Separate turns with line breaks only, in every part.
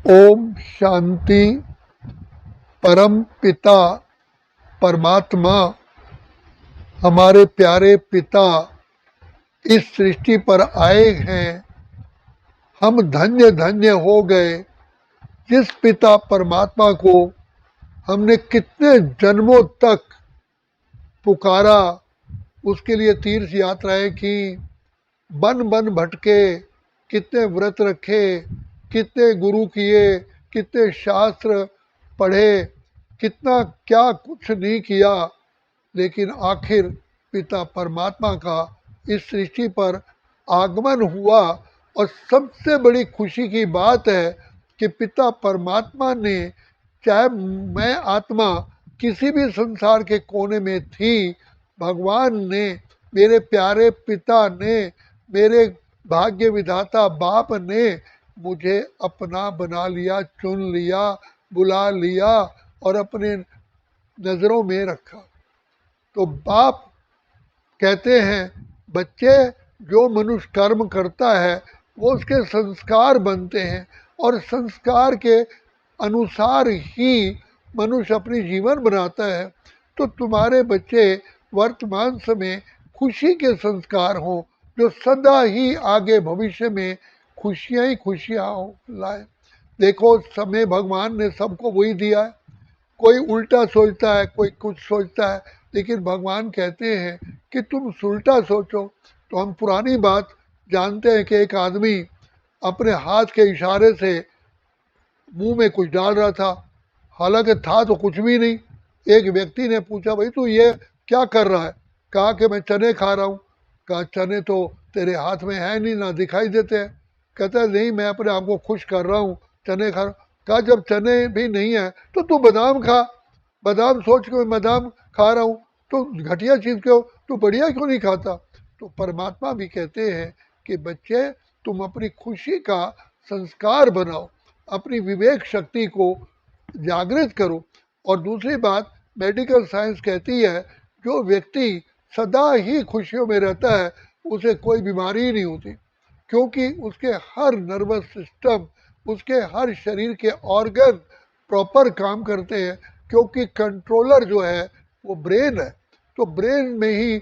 ओम शांति। परम पिता परमात्मा, हमारे प्यारे पिता इस सृष्टि पर आए हैं। हम धन्य धन्य हो गए। जिस पिता परमात्मा को हमने कितने जन्मों तक पुकारा, उसके लिए तीर्थ यात्राएं की, बन बन भटके, कितने व्रत रखे, कितने गुरु किए, कितने शास्त्र पढ़े, कितना क्या कुछ नहीं किया, लेकिन आखिर पिता परमात्मा का इस सृष्टि पर आगमन हुआ। और सबसे बड़ी खुशी की बात है कि पिता परमात्मा ने, चाहे मैं आत्मा किसी भी संसार के कोने में थी, भगवान ने, मेरे प्यारे पिता ने, मेरे भाग्य विधाता बाप ने मुझे अपना बना लिया, चुन लिया, बुला लिया और अपने नज़रों में रखा। तो बाप कहते हैं बच्चे, जो मनुष्य कर्म करता है वो उसके संस्कार बनते हैं, और संस्कार के अनुसार ही मनुष्य अपनी जीवन बनाता है। तो तुम्हारे बच्चे वर्तमान समय खुशी के संस्कार हों, जो सदा ही आगे भविष्य में खुशियाँ ही खुशियाँ लाए। देखो, समय भगवान ने सबको वही दिया है। कोई उल्टा सोचता है, कोई कुछ सोचता है, लेकिन भगवान कहते हैं कि तुम उल्टा सोचो। तो हम पुरानी बात जानते हैं कि एक आदमी अपने हाथ के इशारे से मुंह में कुछ डाल रहा था, हालांकि था तो कुछ भी नहीं। एक व्यक्ति ने पूछा, भाई तू ये क्या कर रहा है? कहा कि मैं चने खा रहा हूँ। कहा, चने तो तेरे हाथ में है नहीं, ना दिखाई देते हैं। कहता है, नहीं, मैं अपने आप को खुश कर रहा हूँ, चने खा रहा हूँ। कहा, जब चने भी नहीं है तो तू बादाम खा। बादाम सोच के मैं बादाम खा रहा हूँ, तो घटिया चीज़ क्यों, तू बढ़िया क्यों नहीं खाता? तो परमात्मा भी कहते हैं कि बच्चे, तुम अपनी खुशी का संस्कार बनाओ, अपनी विवेक शक्ति को जागृत करो। और दूसरी बात, मेडिकल साइंस कहती है जो व्यक्ति सदा ही खुशियों में रहता है उसे कोई बीमारी ही नहीं होती, क्योंकि उसके हर नर्वस सिस्टम, उसके हर शरीर के ऑर्गन प्रॉपर काम करते हैं, क्योंकि कंट्रोलर जो है वो ब्रेन है। तो ब्रेन में ही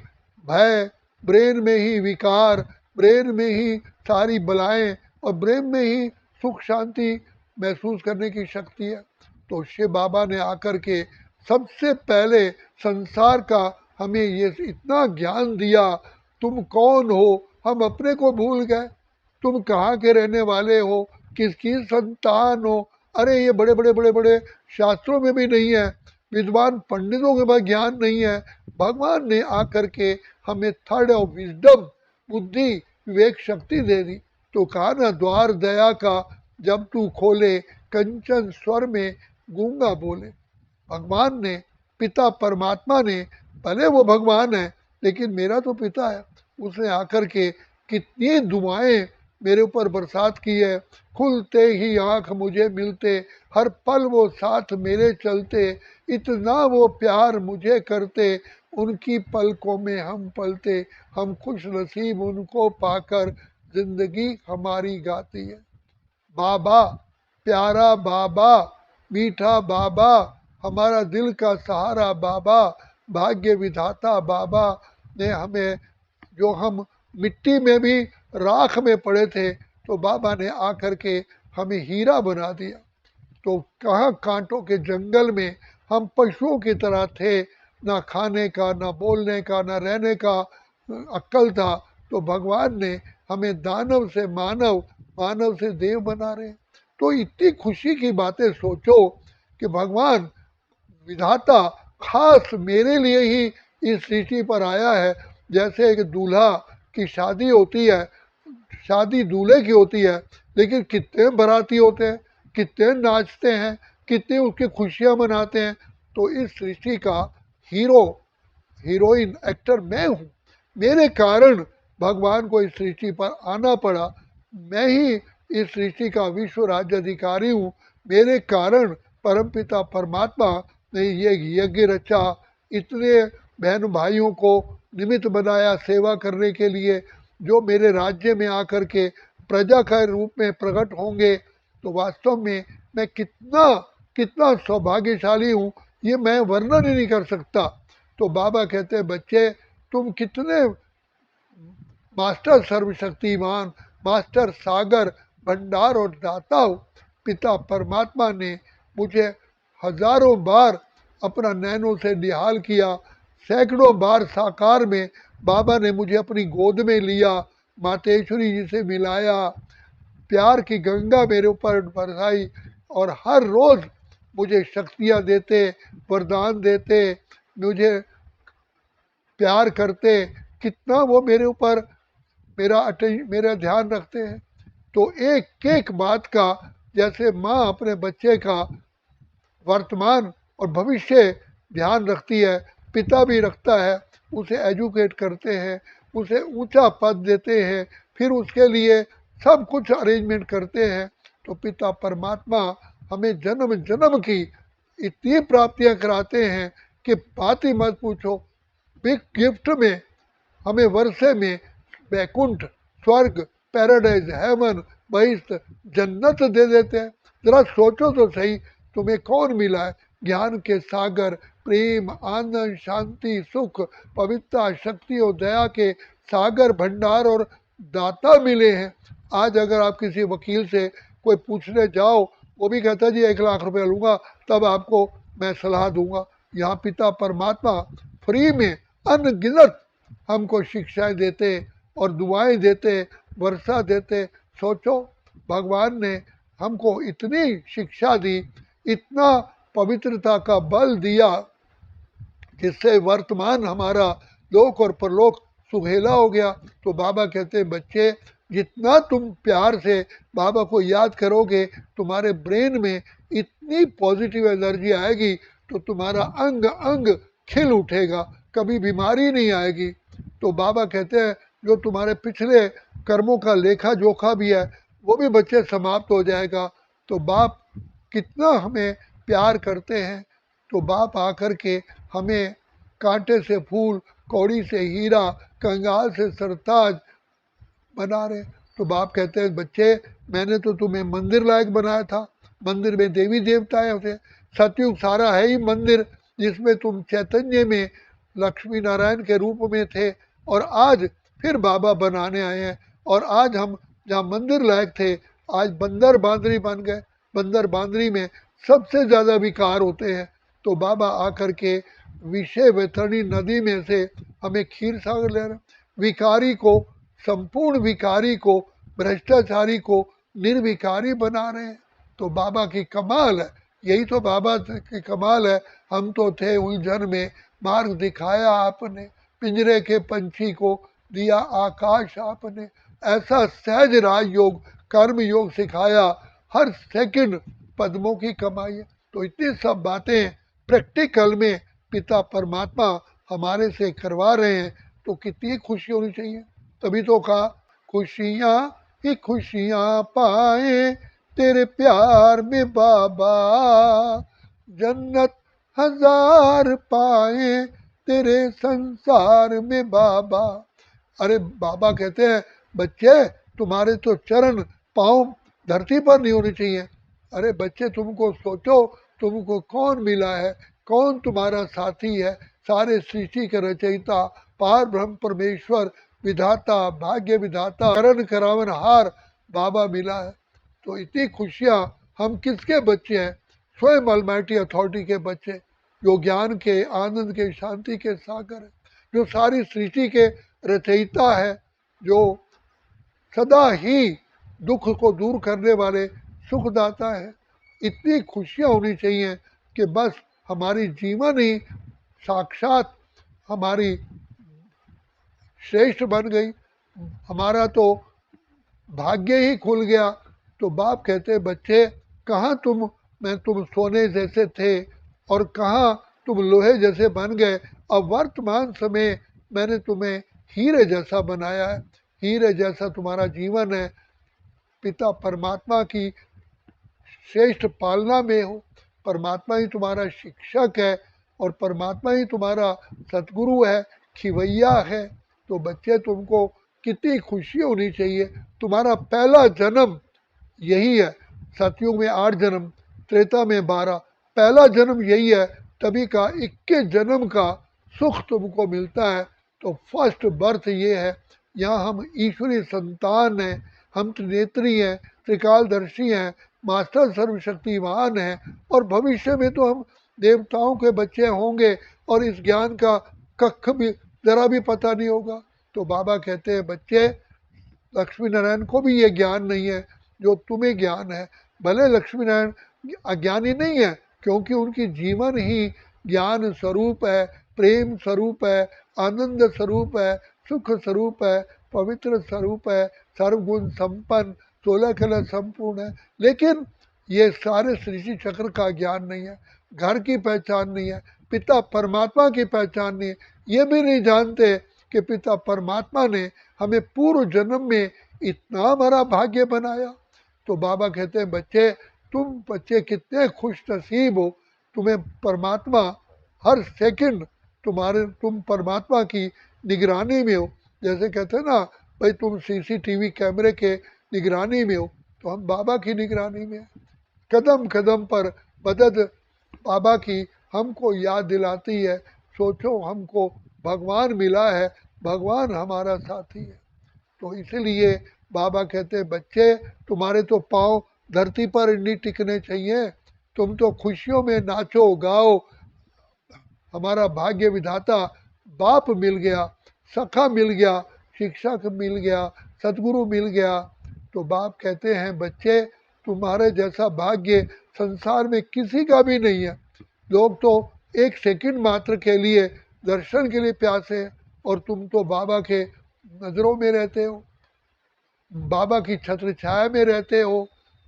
भय, ब्रेन में ही विकार, ब्रेन में ही सारी बलाएं, और ब्रेन में ही सुख शांति महसूस करने की शक्ति है। तो शिव बाबा ने आकर के सबसे पहले संसार का हमें ये इतना ज्ञान दिया। तुम कौन हो, हम अपने को भूल गए। तुम कहाँ के रहने वाले हो, किसकी संतान हो? अरे ये बड़े बड़े बड़े बड़े शास्त्रों में भी नहीं है, विद्वान पंडितों के पास ज्ञान नहीं है। भगवान ने आकर के हमें थर्ड ऑफ विजडम, बुद्धि, विवेक शक्ति दे दी। तो कहा ना, द्वार दया का जब तू खोले, कंचन स्वर में गूंगा बोले। भगवान ने, पिता परमात्मा ने, भले वो भगवान है लेकिन मेरा तो पिता है, उसने आकर के कितनी दुआएं मेरे ऊपर बरसात की है। खुलते ही आंख मुझे मिलते, हर पल वो साथ मेरे चलते, इतना वो प्यार मुझे करते, उनकी पलकों में हम पलते, हम खुश नसीब उनको पाकर, जिंदगी हमारी गाती है। बाबा, प्यारा बाबा, मीठा बाबा, हमारा दिल का सहारा बाबा, भाग्य विधाता बाबा ने हमें, जो हम मिट्टी में भी राख में पड़े थे, तो बाबा ने आकर के हमें हीरा बना दिया। तो कहाँ कांटों के जंगल में हम पशुओं की तरह थे, ना खाने का, ना बोलने का, ना रहने का अक्ल था। तो भगवान ने हमें दानव से मानव, मानव से देव बना रहे। तो इतनी खुशी की बातें सोचो कि भगवान विधाता खास मेरे लिए ही इस सृष्टि पर आया है। जैसे एक दूल्हा की शादी होती है, शादी दूल्हे की होती है, लेकिन कितने बाराती होते हैं, कितने नाचते हैं, कितने उसकी खुशियाँ मनाते हैं। तो इस सृष्टि का हीरो, हीरोइन, एक्टर मैं हूँ। मेरे कारण भगवान को इस सृष्टि पर आना पड़ा। मैं ही इस सृष्टि का विश्व राज्य अधिकारी हूँ। मेरे कारण परमपिता परमात्मा ने ये यज्ञ रचा, इतने बहन भाइयों को निमित्त बनाया सेवा करने के लिए, जो मेरे राज्य में आकर के प्रजा के रूप में प्रकट होंगे, तो वास्तव में मैं कितना कितना सौभाग्यशाली हूँ, ये मैं वर्णन ही नहीं कर सकता। तो बाबा कहते हैं बच्चे तुम कितने मास्टर सर्वशक्तिमान, मास्टर सागर, भंडार और दाता हो। पिता परमात्मा ने मुझे हजारों बार अपना नैनों से निहाल किया, सैकड़ों बार साकार में बाबा ने मुझे अपनी गोद में लिया, मातेश्वरी जी से मिलाया, प्यार की गंगा मेरे ऊपर बरसाई और हर रोज मुझे शक्तियाँ देते, वरदान देते, मुझे प्यार करते, कितना वो मेरे ऊपर मेरा ध्यान रखते हैं। तो एक एक बात का, जैसे माँ अपने बच्चे का वर्तमान और भविष्य ध्यान रखती है, पिता भी रखता है, उसे एजुकेट करते हैं, उसे ऊंचा पद देते हैं, फिर उसके लिए सब कुछ अरेंजमेंट करते हैं। तो पिता परमात्मा हमें जन्म जन्म की इतनी प्राप्तियां कराते हैं कि बात ही मत पूछो। बिग गिफ्ट में हमें वर्षे में वैकुंठ, स्वर्ग, पैराडाइज, हेवन, बहिष्ठ, जन्नत दे देते हैं। जरा सोचो तो सही, तुम्हें कौन मिला है? ज्ञान के सागर, प्रेम, आनंद, शांति, सुख, पवित्रता, शक्ति और दया के सागर, भंडार और दाता मिले हैं। आज अगर आप किसी वकील से कोई पूछने जाओ, वो भी कहता है जी 1 लाख रुपए लूँगा तब आपको मैं सलाह दूंगा। यहाँ पिता परमात्मा फ्री में अनगिनत हमको शिक्षाएं देते और दुआएं देते, वर्षा देते। सोचो, भगवान ने हमको इतनी शिक्षा दी, इतना पवित्रता का बल दिया, जिससे वर्तमान हमारा लोक और परलोक सुहेला हो गया। तो बाबा कहते हैं बच्चे जितना तुम प्यार से बाबा को याद करोगे, तुम्हारे ब्रेन में इतनी पॉजिटिव एनर्जी आएगी तो तुम्हारा अंग अंग खिल उठेगा, कभी बीमारी नहीं आएगी। तो बाबा कहते हैं जो तुम्हारे पिछले कर्मों का लेखा जोखा भी है वो भी बच्चे समाप्त हो जाएगा। तो बाप कितना हमें प्यार करते हैं। तो बाप आकर के हमें कांटे से फूल, कौड़ी से हीरा, कंगाल से सरताज बना रहे। तो बाप कहते हैं बच्चे मैंने तो तुम्हें मंदिर लायक बनाया था, मंदिर में देवी देवता होते, सतयुग सारा है ही मंदिर, जिसमें तुम चैतन्य में लक्ष्मी नारायण के रूप में थे और आज फिर बाबा बनाने आए हैं। और आज हम जहाँ मंदिर लायक थे आज बंदर बांदरी बन गए। बंदर बांदरी में सबसे ज़्यादा विकार होते हैं। तो बाबा आकर के विषय वैतरणी नदी में से हमें क्षीर सागर ले रहे, विकारी को, संपूर्ण विकारी को, भ्रष्टाचारी को निर्विकारी बना रहे हैं। तो बाबा की कमाल है, यही तो बाबा की कमाल है। हम तो थे उलझन में, मार्ग दिखाया आपने, पिंजरे के पंछी को दिया आकाश आपने, ऐसा सहज राजयोग कर्म योग सिखाया, हर सेकंड पद्मों की कमाई है। तो इतनी सब बातें प्रैक्टिकल में पिता परमात्मा हमारे से करवा रहे हैं, तो कितनी खुशी होनी चाहिए। तभी तो कहा खुशियाँ ही खुशियाँ पाए तेरे प्यार में बाबा, जन्नत हजार पाए तेरे संसार में बाबा। अरे बाबा कहते हैं बच्चे तुम्हारे तो चरण पाँव धरती पर नहीं होने चाहिए। अरे बच्चे तुमको सोचो, तुमको कौन मिला है, कौन तुम्हारा साथी है? सारे सृष्टि के रचयिता, पार ब्रह्म परमेश्वर, विधाता, भाग्य विधाता, करण करावन हार बाबा मिला है। तो इतनी खुशियाँ, हम किसके बच्चे हैं? स्वयं अलमाइटी अथॉरिटी के बच्चे, जो ज्ञान के, आनंद के, शांति के सागर है, जो सारी सृष्टि के रचयिता है, जो सदा ही दुख को दूर करने वाले सुखदाता है। इतनी खुशियाँ होनी चाहिए कि बस हमारी जीवन ही साक्षात हमारी श्रेष्ठ बन गई, हमारा तो भाग्य ही खुल गया। तो बाप कहते बच्चे कहाँ तुम सोने जैसे थे और कहाँ तुम लोहे जैसे बन गए। अब वर्तमान समय मैंने तुम्हें हीरे जैसा बनाया है, हीरे जैसा तुम्हारा जीवन है। पिता परमात्मा की श्रेष्ठ पालना में हो, परमात्मा ही तुम्हारा शिक्षक है और परमात्मा ही तुम्हारा सतगुरु है, खिवैया है। तो बच्चे तुमको कितनी खुशी होनी चाहिए, तुम्हारा पहला जन्म यही है। सतयुग में 8 जन्म, त्रेता में 12, पहला जन्म यही है, तभी का 21 जन्म का सुख तुमको मिलता है। तो फर्स्ट बर्थ ये है, यहाँ हम ईश्वरीय संतान हैं, हम त्रिनेत्री हैं, त्रिकालदर्शी हैं, मास्टर सर्वशक्तिमान हैं, और भविष्य में तो हम देवताओं के बच्चे होंगे, और इस ज्ञान का कख भी ज़रा भी पता नहीं होगा। तो बाबा कहते हैं बच्चे, लक्ष्मी नारायण को भी ये ज्ञान नहीं है जो तुम्हें ज्ञान है। भले लक्ष्मी नारायण अज्ञानी नहीं है, क्योंकि उनकी जीवन ही ज्ञान स्वरूप है, प्रेम स्वरूप है, आनंद स्वरूप है, सुख स्वरूप है, पवित्र स्वरूप है, सर्वगुण संपन्न, 16 कला संपूर्ण है। लेकिन ये सारे सृष्टि चक्र का ज्ञान नहीं है, घर की पहचान नहीं है, पिता परमात्मा की पहचान नहीं है, ये भी नहीं जानते कि पिता परमात्मा ने हमें पूर्व जन्म में इतना हमारा भाग्य बनाया। तो बाबा कहते हैं बच्चे, तुम बच्चे कितने खुश नसीब हो, तुम्हें परमात्मा हर सेकंड तुम परमात्मा की निगरानी में हो। जैसे कहते हैं ना भाई, तुम सीसीटीवी कैमरे के निगरानी में हो, तो हम बाबा की निगरानी में। कदम कदम पर मदद बाबा की हमको याद दिलाती है। सोचो, हमको भगवान मिला है, भगवान हमारा साथी है। तो इसीलिए बाबा कहते हैं बच्चे, तुम्हारे तो पाँव धरती पर नहीं टिकने चाहिए, तुम तो खुशियों में नाचो गाओ। हमारा भाग्य विधाता बाप मिल गया, सखा मिल गया, शिक्षक मिल गया, सदगुरु मिल गया। तो बाप कहते हैं बच्चे, तुम्हारे जैसा भाग्य संसार में किसी का भी नहीं है। लोग तो एक सेकंड मात्र के लिए दर्शन के लिए प्यासे हैं, और तुम तो बाबा के नज़रों में रहते हो, बाबा की छत्र छाया में रहते हो,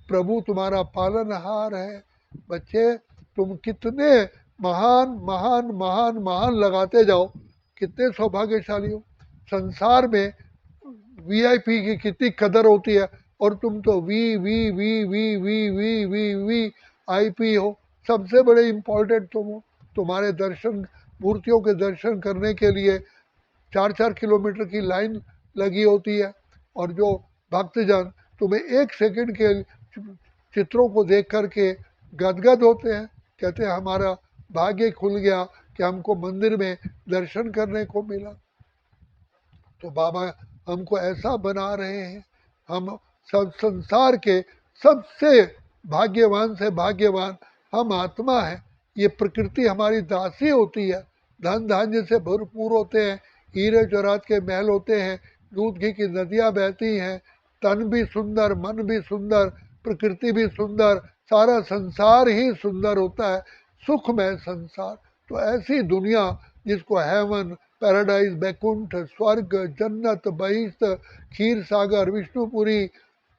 प्रभु तुम्हारा पालनहार है। बच्चे, तुम कितने महान महान महान महान लगाते जाओ, कितने सौभाग्यशाली हो। संसार में वीआईपी की कितनी कदर होती है, और तुम तो V V V V V V V V I P हो, सबसे बड़े इम्पोर्टेंट तुम हो। तुम्हारे दर्शन, मूर्तियों के दर्शन करने के लिए 4-4 किलोमीटर की लाइन लगी होती है, और जो भक्तजन तुम्हें एक सेकंड के चित्रों को देख करके गदगद होते हैं, कहते हैं हमारा भाग्य खुल गया कि हमको मंदिर में दर्शन करने को मिला। तो बाबा हमको ऐसा बना रहे हैं, हम सब संसार के सबसे भाग्यवान से भाग्यवान हम आत्मा है। ये प्रकृति हमारी दासी होती है, धन धान्य से भरपूर होते हैं, हीरे जवाहरात के महल होते हैं, दूध घी की नदियाँ बहती हैं, तन भी सुंदर, मन भी सुंदर, प्रकृति भी सुंदर, सारा संसार ही सुंदर होता है, सुखमय संसार। तो ऐसी दुनिया जिसको हेवन, पैराडाइज, बैकुंठ, स्वर्ग, जन्नत, बहिश्त, खीर सागर, विष्णुपुरी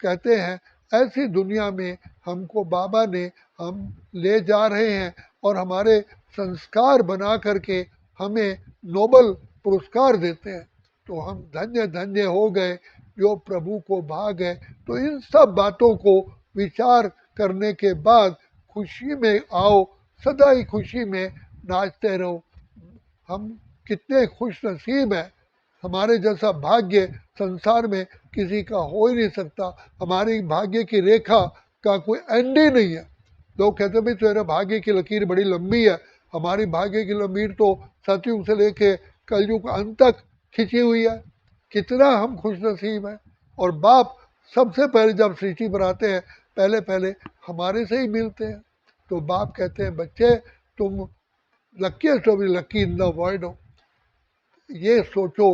कहते हैं, ऐसी दुनिया में हमको बाबा ने हम ले जा रहे हैं, और हमारे संस्कार बना करके हमें नोबल पुरस्कार देते हैं। तो हम धन्य धन्य हो गए जो प्रभु को भाग है। तो इन सब बातों को विचार करने के बाद खुशी में आओ, सदा ही खुशी में नाचते रहो। हम कितने खुश नसीब हैं, हमारे जैसा भाग्य संसार में किसी का हो ही नहीं सकता। हमारी भाग्य की रेखा का कोई एंड ही नहीं है। लोग कहते हैं भाई तेरा भाग्य की लकीर बड़ी लंबी है, हमारी भाग्य की लकीर तो सतयुग से लेके कलयुग अंत तक खिंची हुई है। कितना हम खुश नसीब हैं। और बाप सबसे पहले जब सृष्टि पर आते हैं, पहले पहले हमारे से ही मिलते हैं। तो बाप कहते हैं बच्चे, तुम luckiest of lucky in the world हो, ये सोचो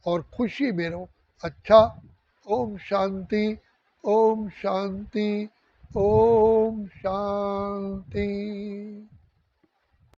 और खुशी में रहो। अच्छा, ओम शांति, ओम शांति, ओम शांति।